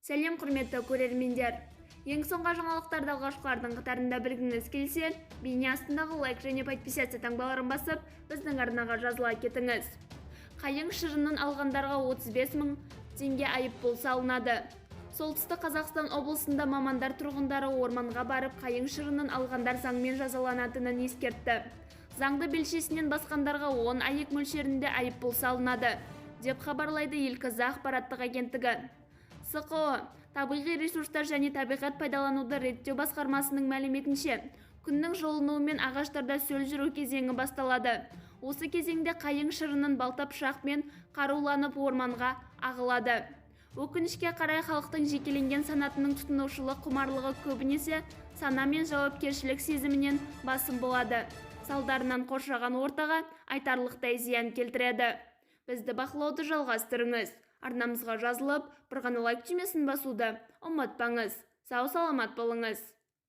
Сәлем құрметті көрермендер. Ең соңғы жаңалықтарды алғашқылардың қатарында білгіңіз келсе, бейне астындағы лайк және подписаться таңбаларын басып, біздің арнаға жазыла кетіңіз. Қайың шырынын алғандарға 35 мың теңге айыппұл салынады. Солтүстік Қазақстан облысында мамандар тұрғындары орманға барып, қайың шырынын алғандар заңмен жазаланатынын ескертті. Заңды белшесінен басқандарға 10 аек мөлшерінде айыппұл салынады, деп хабарлайды ел КЗ ақпараттық агенттігі. СқО табиғи ресурстар және табиғат пайдалануды реттеу басқармасының мәліметінше, күннің жылынуымен ағаштарда сөл жүру кезеңі басталады. Осы кезеңде қайың шырынын балта пышақпен қаруланып орманға ағылады. Өкінішке қарай халықтың жекеленген санатының тұтынушылық құмарлығы көбінесе сана мен жауапкершілік сезімінен басым болады. Салдарынан қоршаған ортаға айтарлықтай зиян келтіреді. Бізді бақылауды жалғастырыңыз. Арнамызға жазылып, бір ғана лайк түймесін басуды ұмытпаңыз. Сау саламат болыңыз.